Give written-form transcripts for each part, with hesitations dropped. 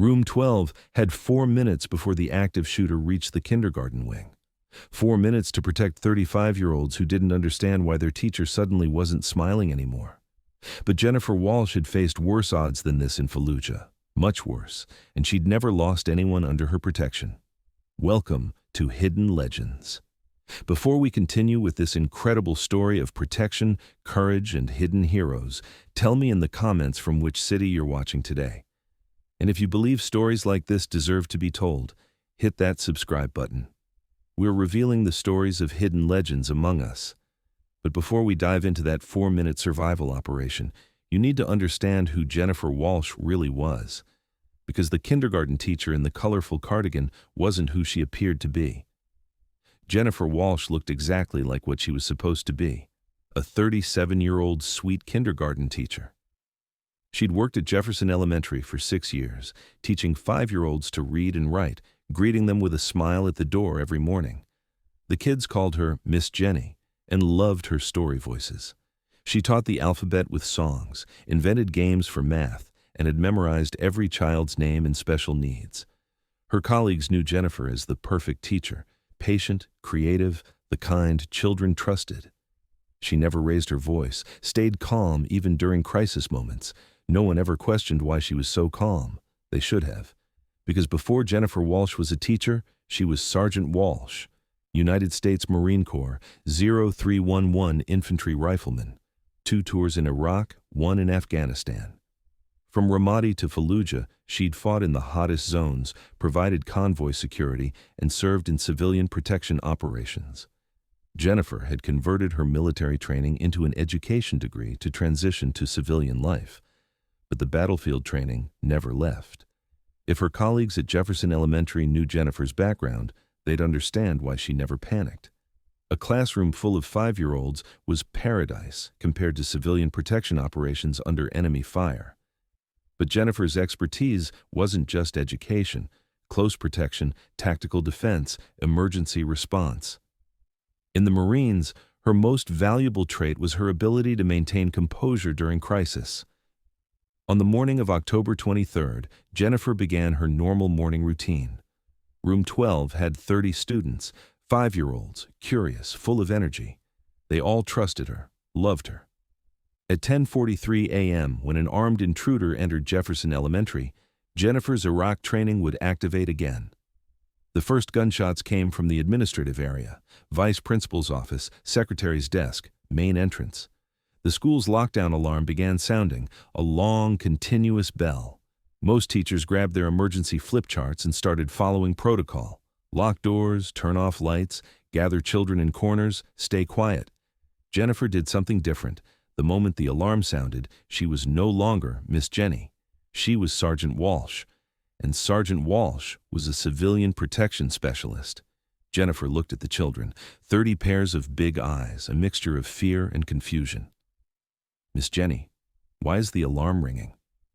Room 12 had 4 minutes before the active shooter reached the kindergarten wing. 4 minutes to protect 35-year-olds who didn't understand why their teacher suddenly wasn't smiling anymore. But Jennifer Walsh had faced worse odds than this in Fallujah, much worse, and she'd never lost anyone under her protection. Welcome to Hidden Legends. Before we continue with this incredible story of protection, courage, and hidden heroes, tell me in the comments from which city you're watching today. And if you believe stories like this deserve to be told, hit that subscribe button. We're revealing the stories of hidden legends among us. But before we dive into that 4-minute survival operation, you need to understand who Jennifer Walsh really was. Because the kindergarten teacher in the colorful cardigan wasn't who she appeared to be. Jennifer Walsh looked exactly like what she was supposed to be, a 37-year-old sweet kindergarten teacher. She'd worked at Jefferson Elementary for 6 years, teaching 5-year-olds to read and write, greeting them with a smile at the door every morning. The kids called her Miss Jenny and loved her story voices. She taught the alphabet with songs, invented games for math, and had memorized every child's name and special needs. Her colleagues knew Jennifer as the perfect teacher, patient, creative, the kind children trusted. She never raised her voice, stayed calm even during crisis moments. No one ever questioned why she was so calm. They should have. Because before Jennifer Walsh was a teacher, she was Sergeant Walsh, United States Marine Corps, 0311 infantry rifleman. 2 tours in Iraq, 1 in Afghanistan. From Ramadi to Fallujah, she'd fought in the hottest zones, provided convoy security, and served in civilian protection operations. Jennifer had converted her military training into an education degree to transition to civilian life. But the battlefield training never left. If her colleagues at Jefferson Elementary knew Jennifer's background, they'd understand why she never panicked. A classroom full of 5-year-olds was paradise compared to civilian protection operations under enemy fire. But Jennifer's expertise wasn't just education, close protection, tactical defense, emergency response. In the Marines, her most valuable trait was her ability to maintain composure during crisis. On the morning of October 23rd, Jennifer began her normal morning routine. Room 12 had 30 students, 5-year-olds, curious, full of energy. They all trusted her, loved her. At 10:43 a.m., when an armed intruder entered Jefferson Elementary, Jennifer's Iraq training would activate again. The first gunshots came from the administrative area, vice principal's office, secretary's desk, main entrance. The school's lockdown alarm began sounding, a long, continuous bell. Most teachers grabbed their emergency flip charts and started following protocol. Lock doors, turn off lights, gather children in corners, stay quiet. Jennifer did something different. The moment the alarm sounded, she was no longer Miss Jenny. She was Sergeant Walsh. And Sergeant Walsh was a civilian protection specialist. Jennifer looked at the children, 30 pairs of big eyes, a mixture of fear and confusion. Miss Jenny, why is the alarm ringing?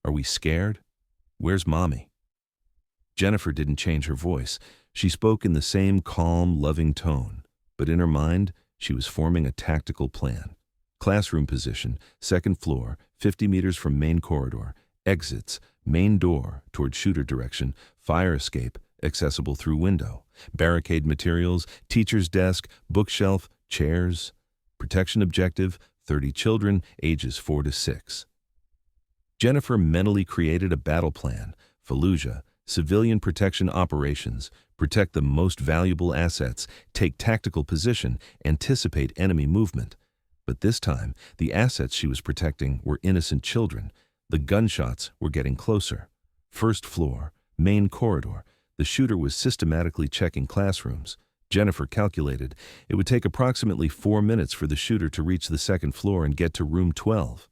Are we scared? Where's Mommy? Jennifer didn't change her voice. She spoke in the same calm, loving tone, but in her mind, she was forming a tactical plan. Classroom position, 2nd floor, 50 meters from main corridor, exits, main door toward shooter direction, fire escape, accessible through window, barricade materials, teacher's desk, bookshelf, chairs. Protection objective, 30 children, ages 4 to 6. Jennifer mentally created a battle plan. Fallujah, civilian protection operations, protect the most valuable assets, take tactical position, anticipate enemy movement. But this time, the assets she was protecting were innocent children. The gunshots were getting closer. 1st floor, main corridor. The shooter was systematically checking classrooms. Jennifer calculated it would take approximately 4 minutes for the shooter to reach the 2nd floor and get to room 12.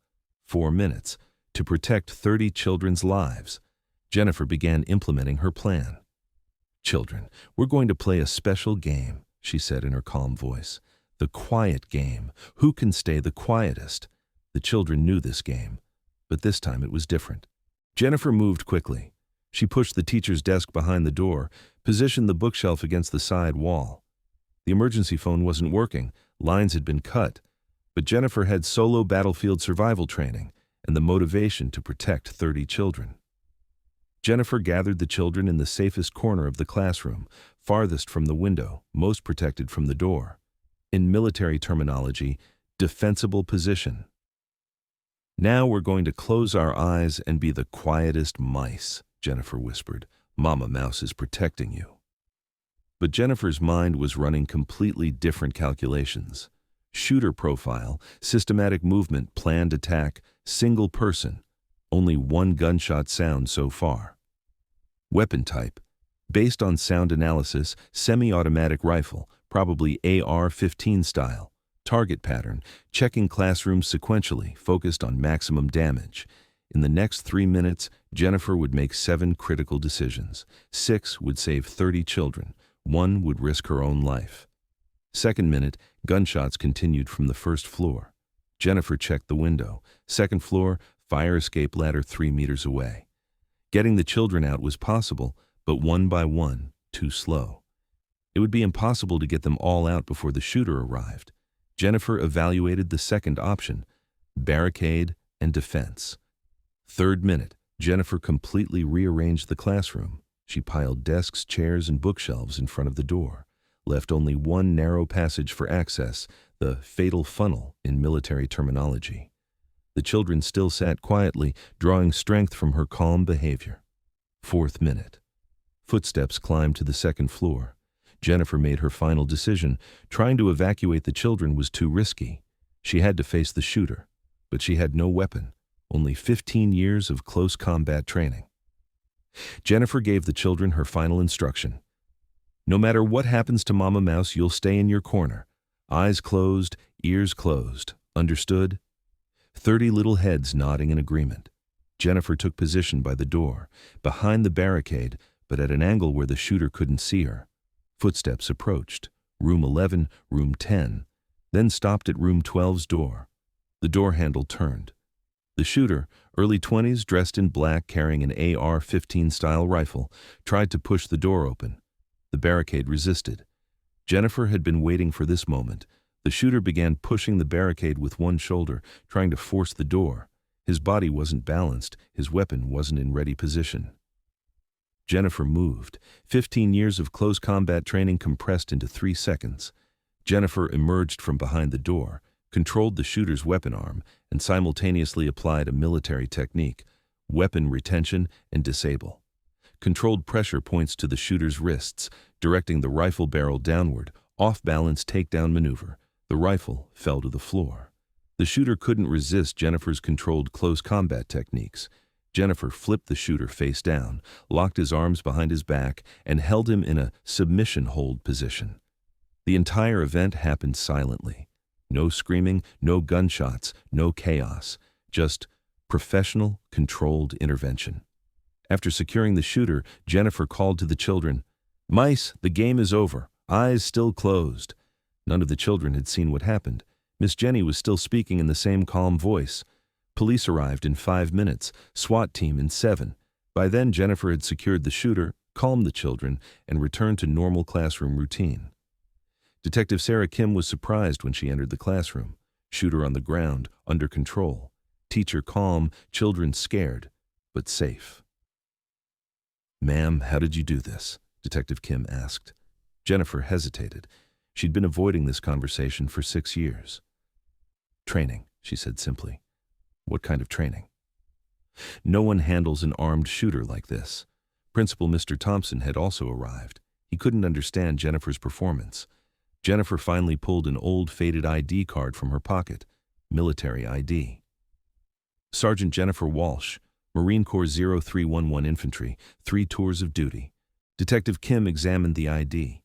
4 minutes to protect 30 children's lives. Jennifer began implementing her plan. "Children, we're going to play a special game," she said in her calm voice. "The quiet game. Who can stay the quietest?" The children knew this game, but this time it was different. Jennifer moved quickly. She pushed the teacher's desk behind the door, positioned the bookshelf against the side wall. The emergency phone wasn't working, lines had been cut, but Jennifer had solo battlefield survival training and the motivation to protect 30 children. Jennifer gathered the children in the safest corner of the classroom, farthest from the window, most protected from the door. In military terminology, defensible position. "Now we're going to close our eyes and be the quietest mice," Jennifer whispered. "Mama Mouse is protecting you." But Jennifer's mind was running completely different calculations. Shooter profile, systematic movement, planned attack, single person. Only one gunshot sound so far. Weapon type. Based on sound analysis, semi-automatic rifle, probably AR-15 style. Target pattern, checking classrooms sequentially, focused on maximum damage. In the next 3 minutes, Jennifer would make 7 critical decisions. 6 would save 30 children. 1 would risk her own life. Second minute, gunshots continued from the first floor. Jennifer checked the window. Second floor, fire escape ladder 3 meters away. Getting the children out was possible, but one by one, too slow. It would be impossible to get them all out before the shooter arrived. Jennifer evaluated the second option, barricade and defense. Third minute, Jennifer completely rearranged the classroom. She piled desks, chairs, and bookshelves in front of the door, left only one narrow passage for access, the fatal funnel in military terminology. The children still sat quietly, drawing strength from her calm behavior. Fourth minute. Footsteps climbed to the second floor. Jennifer made her final decision. Trying to evacuate the children was too risky. She had to face the shooter, but she had no weapon, only 15 years of close combat training. Jennifer gave the children her final instruction. "No matter what happens to Mama Mouse, you'll stay in your corner. Eyes closed, ears closed. Understood?" 30 little heads nodding in agreement. Jennifer took position by the door, behind the barricade, but at an angle where the shooter couldn't see her. Footsteps approached. Room 11, room 10, then stopped at room 12's door. The door handle turned. The shooter, early 20s, dressed in black, carrying an AR-15 style rifle, tried to push the door open. The barricade resisted. Jennifer had been waiting for this moment. The shooter began pushing the barricade with one shoulder, trying to force the door. His body wasn't balanced, his weapon wasn't in ready position. Jennifer moved. 15 years of close combat training compressed into 3 seconds. Jennifer emerged from behind the door, controlled the shooter's weapon arm, and simultaneously applied a military technique, weapon retention and disable. Controlled pressure points to the shooter's wrists, directing the rifle barrel downward, off-balance takedown maneuver. The rifle fell to the floor. The shooter couldn't resist Jennifer's controlled close combat techniques. Jennifer flipped the shooter face down, locked his arms behind his back, and held him in a submission hold position. The entire event happened silently. No screaming, no gunshots, no chaos, just professional, controlled intervention. After securing the shooter, Jennifer called to the children, "Mice, the game is over. Eyes still closed." None of the children had seen what happened. Miss Jenny was still speaking in the same calm voice. Police arrived in 5 minutes, SWAT team in 7. By then, Jennifer had secured the shooter, calmed the children, and returned to normal classroom routine. Detective Sarah Kim was surprised when she entered the classroom. Shooter on the ground, under control. Teacher calm, children scared, but safe. "Ma'am, how did you do this?" Detective Kim asked. Jennifer hesitated. She'd been avoiding this conversation for 6 years. "Training," she said simply. "What kind of training?" "No one handles an armed shooter like this." Principal Mr. Thompson had also arrived. He couldn't understand Jennifer's performance. Jennifer finally pulled an old faded ID card from her pocket. Military ID. "Sergeant Jennifer Walsh, Marine Corps 0311 Infantry, 3 tours of duty." Detective Kim examined the ID.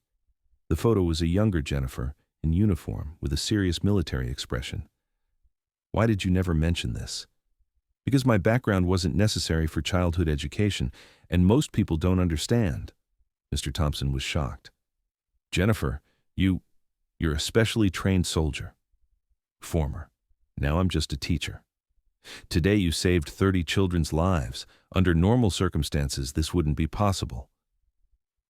The photo was a younger Jennifer, in uniform, with a serious military expression. "Why did you never mention this?" "Because my background wasn't necessary for childhood education, and most people don't understand." Mr. Thompson was shocked. "Jennifer, you're a specially trained soldier." "Former. Now I'm just a teacher." "Today you saved 30 children's lives. Under normal circumstances, this wouldn't be possible."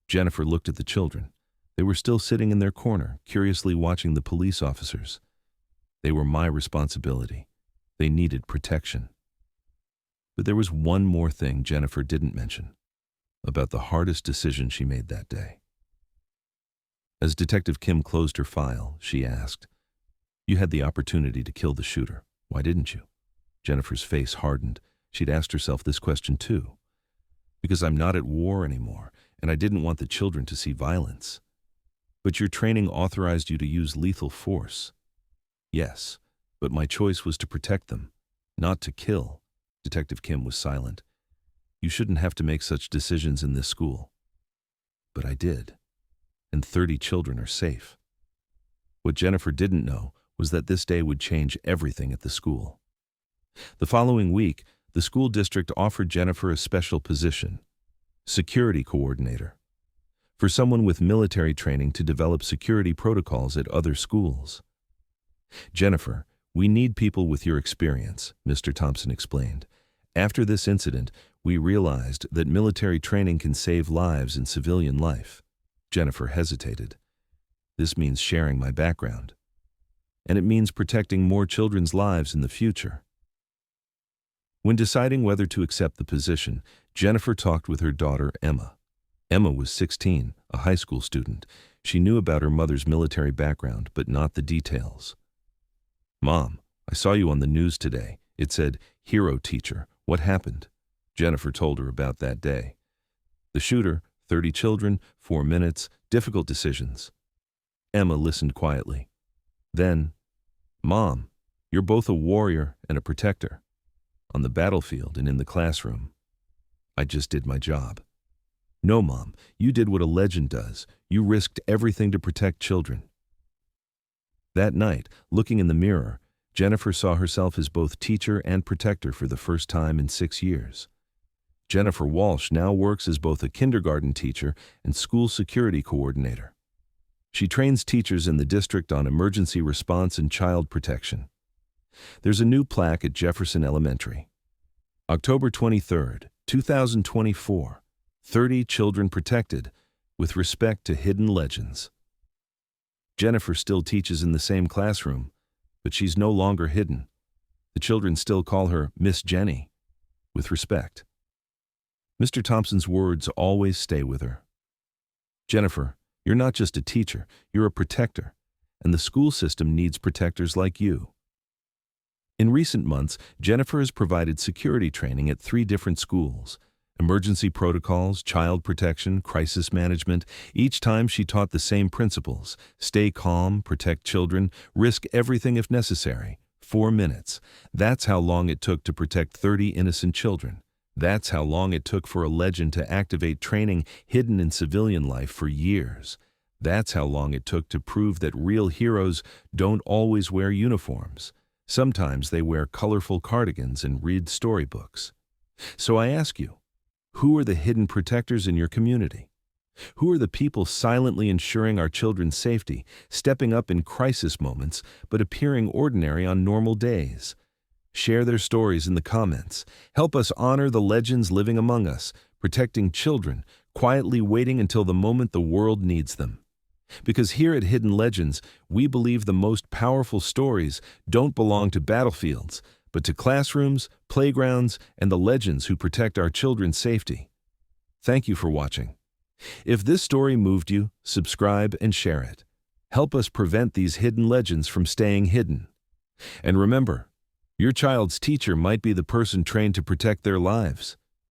Jennifer looked at the children. They were still sitting in their corner, curiously watching the police officers. "They were my responsibility. They needed protection." But there was one more thing Jennifer didn't mention, about the hardest decision she made that day. As Detective Kim closed her file, she asked, "You had the opportunity to kill the shooter. Why didn't you?" Jennifer's face hardened. She'd asked herself this question too. "Because I'm not at war anymore, and I didn't want the children to see violence." "But your training authorized you to use lethal force." "Yes, but my choice was to protect them, not to kill." Detective Kim was silent. "You shouldn't have to make such decisions in this school." "But I did, and 30 children are safe." What Jennifer didn't know was that this day would change everything at the school. The following week, the school district offered Jennifer a special position, security coordinator, for someone with military training to develop security protocols at other schools. "Jennifer, we need people with your experience," Mr. Thompson explained. "After this incident, we realized that military training can save lives in civilian life." Jennifer hesitated. "This means sharing my background. And it means protecting more children's lives in the future." When deciding whether to accept the position, Jennifer talked with her daughter, Emma. Emma was 16, a high school student. She knew about her mother's military background, but not the details. "Mom, I saw you on the news today. It said, 'Hero Teacher.' What happened?" Jennifer told her about that day. "The shooter, 30 children, 4 minutes, difficult decisions." Emma listened quietly. Then, "Mom, you're both a warrior and a protector. On the battlefield and in the classroom. I just did my job." "No, Mom, you did what a legend does. You risked everything to protect children." That night, looking in the mirror, Jennifer saw herself as both teacher and protector for the first time in 6 years. Jennifer Walsh now works as both a kindergarten teacher and school security coordinator. She trains teachers in the district on emergency response and child protection. There's a new plaque at Jefferson Elementary. October 23, 2024. 30 children protected with respect to hidden legends. Jennifer still teaches in the same classroom, but she's no longer hidden. The children still call her Miss Jenny, with respect. Mr. Thompson's words always stay with her. "Jennifer, you're not just a teacher, you're a protector, and the school system needs protectors like you." In recent months, Jennifer has provided security training at 3 different schools. Emergency protocols, child protection, crisis management. Each time she taught the same principles: stay calm, protect children, risk everything if necessary. 4 minutes. That's how long it took to protect 30 innocent children. That's how long it took for a legend to activate training hidden in civilian life for years. That's how long it took to prove that real heroes don't always wear uniforms. Sometimes they wear colorful cardigans and read storybooks. So I ask you, who are the hidden protectors in your community? Who are the people silently ensuring our children's safety, stepping up in crisis moments, but appearing ordinary on normal days? Share their stories in the comments. Help us honor the legends living among us, protecting children, quietly waiting until the moment the world needs them. Because here at Hidden Legends, we believe the most powerful stories don't belong to battlefields, but to classrooms, playgrounds, and the legends who protect our children's safety. Thank you for watching. If this story moved you, subscribe and share it. Help us prevent these hidden legends from staying hidden. And remember, your child's teacher might be the person trained to protect their lives.